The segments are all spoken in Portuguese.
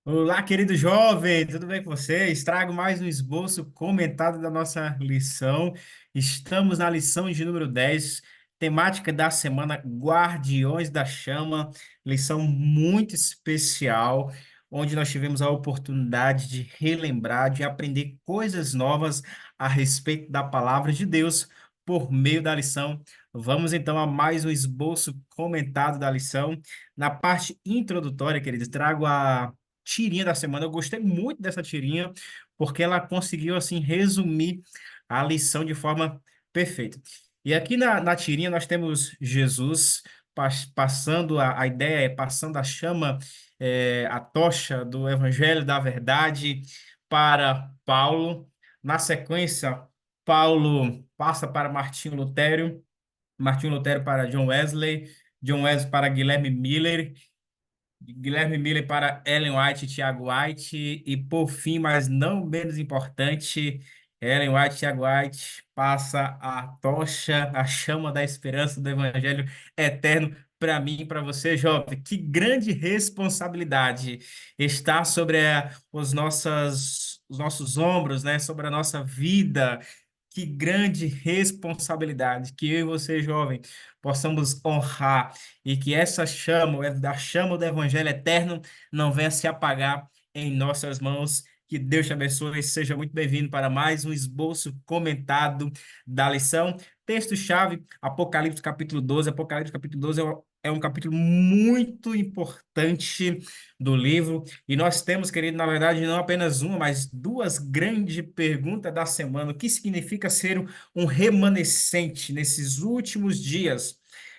Olá, querido jovem, tudo bem com você? Trago mais um esboço comentado da nossa lição. Estamos na lição de número 10, temática da semana Guardiões da Chama, lição muito especial, onde nós tivemos a oportunidade de relembrar, de aprender coisas novas a respeito da palavra de Deus por meio da lição. Vamos então a mais um esboço comentado da lição. Na parte introdutória, queridos, trago a tirinha da semana. Eu gostei muito dessa tirinha, porque ela conseguiu, assim, resumir a lição de forma perfeita. E aqui na tirinha nós temos Jesus passando a ideia, passando a chama, a tocha do Evangelho da Verdade para Paulo. Na sequência, Paulo passa para Martinho Lutero para John Wesley, John Wesley para Guilherme Miller, Guilherme Miller para Ellen White e Tiago White. E por fim, mas não menos importante, Ellen White e Tiago White passa a tocha, a chama da esperança do Evangelho eterno para mim e para você, jovem. Que grande responsabilidade está sobre os nossos ombros, né? Sobre a nossa vida. Que grande responsabilidade que eu e você, jovem, possamos honrar e que essa chama, da chama do Evangelho eterno, não venha se apagar em nossas mãos. Que Deus te abençoe e seja muito bem-vindo para mais um esboço comentado da lição. Texto-chave, Apocalipse capítulo 12. Apocalipse capítulo 12 é um capítulo muito importante do livro. E nós temos, querido, na verdade, não apenas uma, mas duas grandes perguntas da semana. O que significa ser um remanescente nesses últimos dias?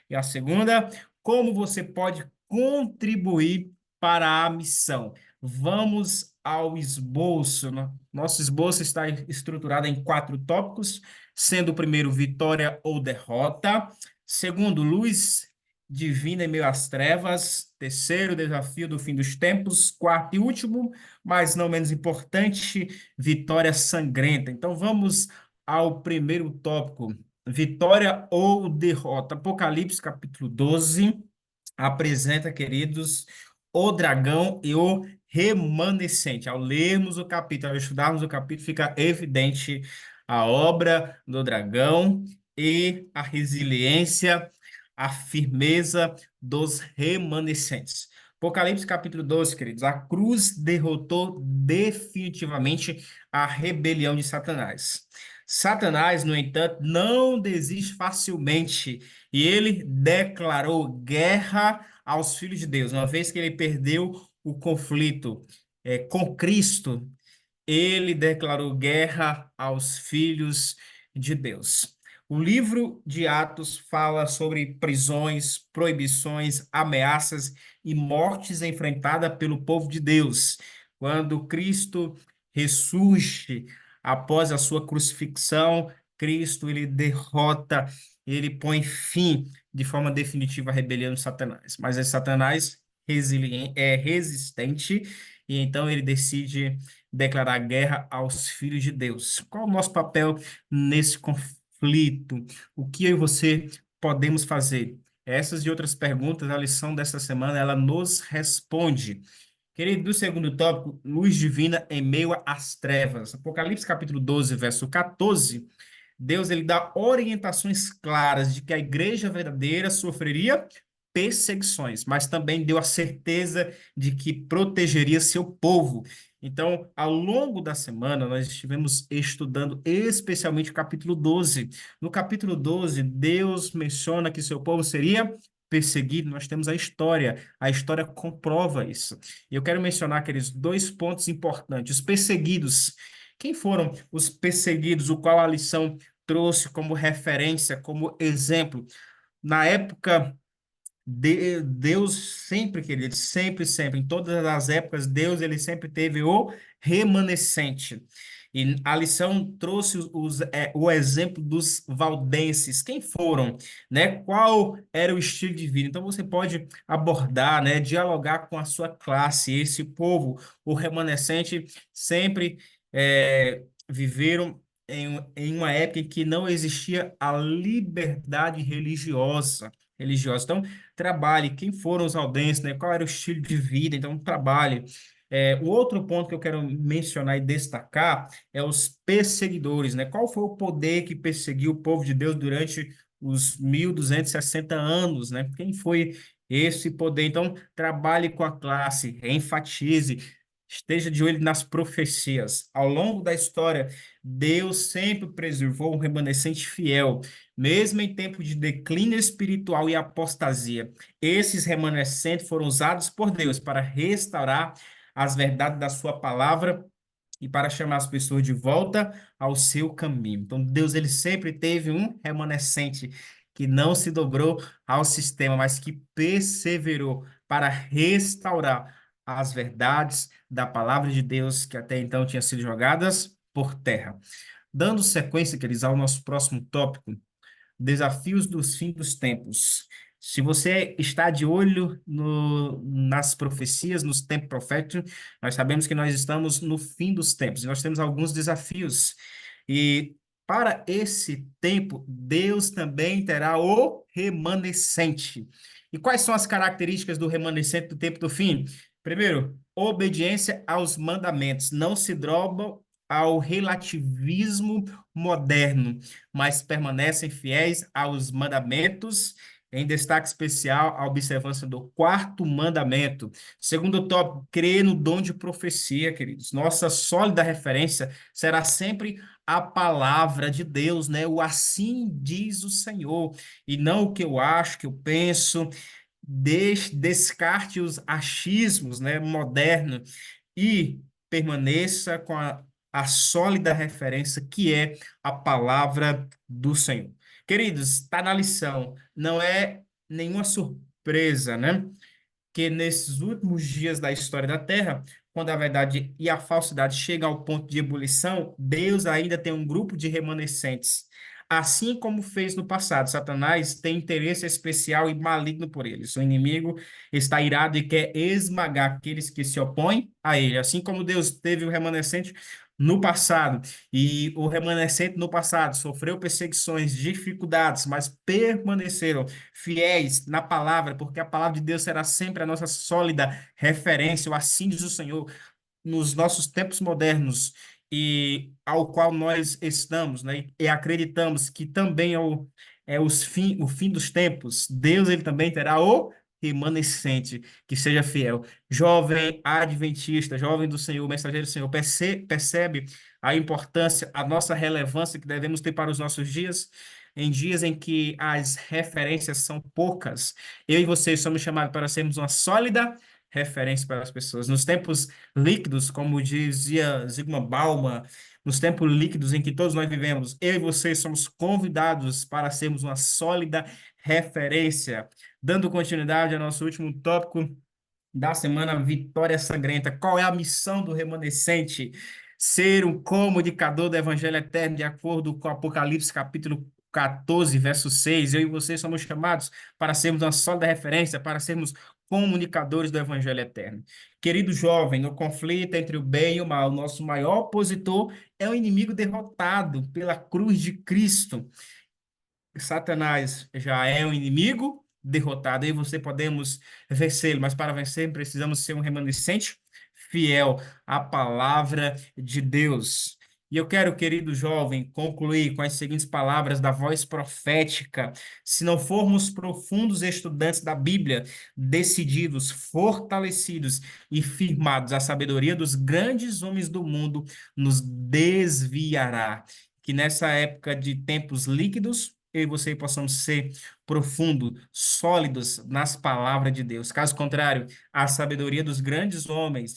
E a segunda, como você pode contribuir para a missão? Vamos ao esboço. Nosso esboço está estruturado em quatro tópicos, sendo o primeiro vitória ou derrota, segundo, luz divina em meio às trevas, terceiro, desafio do fim dos tempos, quarto e último, mas não menos importante, vitória sangrenta. Então vamos ao primeiro tópico, vitória ou derrota. Apocalipse capítulo 12 apresenta, queridos, o dragão e o remanescente. Ao lermos o capítulo, ao estudarmos o capítulo, fica evidente a obra do dragão e a resiliência, a firmeza dos remanescentes. Apocalipse capítulo 12, queridos, a cruz derrotou definitivamente a rebelião de Satanás. Satanás, no entanto, não desiste facilmente e ele declarou guerra aos filhos de Deus. Uma vez que ele perdeu o conflito com Cristo, ele declarou guerra aos filhos de Deus. O livro de Atos fala sobre prisões, proibições, ameaças e mortes enfrentadas pelo povo de Deus. Quando Cristo ressurge após a sua crucifixão, Cristo ele derrota, ele põe fim de forma definitiva à rebelião de Satanás. Mas é Satanás resistente e então ele decide declarar guerra aos filhos de Deus. Qual o nosso papel nesse conflito? O que eu e você podemos fazer? Essas e outras perguntas, a lição dessa semana, ela nos responde. Querido, do segundo tópico, luz divina em meio às trevas. Apocalipse capítulo 12, verso 14, Deus ele dá orientações claras de que a igreja verdadeira sofreria perseguições, mas também deu a certeza de que protegeria seu povo. Então, ao longo da semana, nós estivemos estudando especialmente o capítulo 12. No capítulo 12, Deus menciona que seu povo seria perseguido. Nós temos a história comprova isso. E eu quero mencionar aqueles dois pontos importantes. Os perseguidos. Quem foram os perseguidos, o qual a lição trouxe como referência, como exemplo? Na época Deus sempre, querido, sempre, sempre, em todas as épocas, Deus ele sempre teve o remanescente. E a lição trouxe o exemplo dos valdenses. Quem foram, né? Qual era o estilo de vida? Então você pode abordar, né? Dialogar com a sua classe, esse povo, o remanescente, sempre viveram em uma época em que não existia a liberdade religiosa. Então, trabalhe, quem foram os aldenses, né? Qual era o estilo de vida, então trabalhe. O outro ponto que eu quero mencionar e destacar é os perseguidores, né? Qual foi o poder que perseguiu o povo de Deus durante os 1260 anos, né? Quem foi esse poder? Então, trabalhe com a classe, enfatize, esteja de olho nas profecias. Ao longo da história, Deus sempre preservou um remanescente fiel, mesmo em tempo de declínio espiritual e apostasia. Esses remanescentes foram usados por Deus para restaurar as verdades da sua palavra e para chamar as pessoas de volta ao seu caminho. Então, Deus ele sempre teve um remanescente que não se dobrou ao sistema, mas que perseverou para restaurar as verdades da palavra de Deus que até então tinham sido jogadas por terra. Dando sequência, queridos, ao nosso próximo tópico, desafios dos fins dos tempos. Se você está de olho nas profecias, nos tempos proféticos, nós sabemos que nós estamos no fim dos tempos e nós temos alguns desafios. E para esse tempo, Deus também terá o remanescente. E quais são as características do remanescente do tempo do fim? Primeiro, obediência aos mandamentos. Não se dobra ao relativismo moderno, mas permanecem fiéis aos mandamentos, em destaque especial a observância do quarto mandamento. Segundo tópico, crer no dom de profecia, queridos. Nossa sólida referência será sempre a palavra de Deus, né? O assim diz o Senhor, e não o que eu acho, que eu penso. Descarte os achismos, né, modernos e permaneça com a sólida referência que é a palavra do Senhor. Queridos, está na lição, não é nenhuma surpresa, né? Que nesses últimos dias da história da Terra, quando a verdade e a falsidade chegam ao ponto de ebulição, Deus ainda tem um grupo de remanescentes. Assim como fez no passado, Satanás tem interesse especial e maligno por eles. O inimigo está irado e quer esmagar aqueles que se opõem a ele. Assim como Deus teve o remanescente no passado, e o remanescente no passado sofreu perseguições, dificuldades, mas permaneceram fiéis na palavra, porque a palavra de Deus será sempre a nossa sólida referência, o assim diz o Senhor, nos nossos tempos modernos e ao qual nós estamos, né? E acreditamos que também o fim dos tempos. Deus ele também terá o remanescente que seja fiel. Jovem adventista, jovem do Senhor, mensageiro do Senhor, percebe a importância, a nossa relevância que devemos ter para os nossos dias? Em dias em que as referências são poucas, eu e vocês somos chamados para sermos uma sólida referência para as pessoas. Nos tempos líquidos, como dizia Zygmunt Bauman, nos tempos líquidos em que todos nós vivemos, eu e vocês somos convidados para sermos uma sólida referência. Dando continuidade ao nosso último tópico da semana, Vitória Sangrenta. Qual é a missão do remanescente? Ser um comunicador do Evangelho Eterno, de acordo com Apocalipse, capítulo 14, verso 6. Eu e vocês somos chamados para sermos uma sólida referência, para sermos comunicadores do Evangelho Eterno. Querido jovem, no conflito entre o bem e o mal, nosso maior opositor é o inimigo derrotado pela cruz de Cristo. Satanás já é um inimigo derrotado, e você podemos vencê-lo, mas para vencer precisamos ser um remanescente fiel à palavra de Deus. E eu quero, querido jovem, concluir com as seguintes palavras da voz profética. Se não formos profundos estudantes da Bíblia, decididos, fortalecidos e firmados, a sabedoria dos grandes homens do mundo nos desviará. Que nessa época de tempos líquidos, eu e você possamos ser profundos, sólidos nas palavras de Deus. Caso contrário, a sabedoria dos grandes homens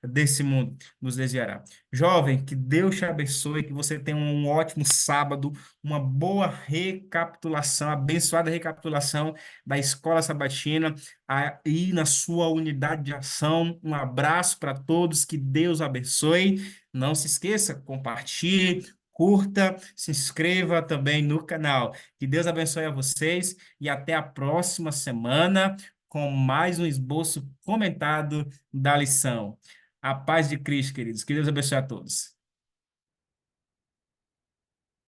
desse mundo nos desviará. Jovem, que Deus te abençoe, que você tenha um ótimo sábado, uma boa recapitulação, abençoada recapitulação da Escola Sabatina aí na sua unidade de ação. Um abraço para todos, que Deus abençoe. Não se esqueça, compartilhe, curta, se inscreva também no canal. Que Deus abençoe a vocês e até a próxima semana com mais um esboço comentado da lição. A paz de Cristo, queridos. Que Deus abençoe a todos.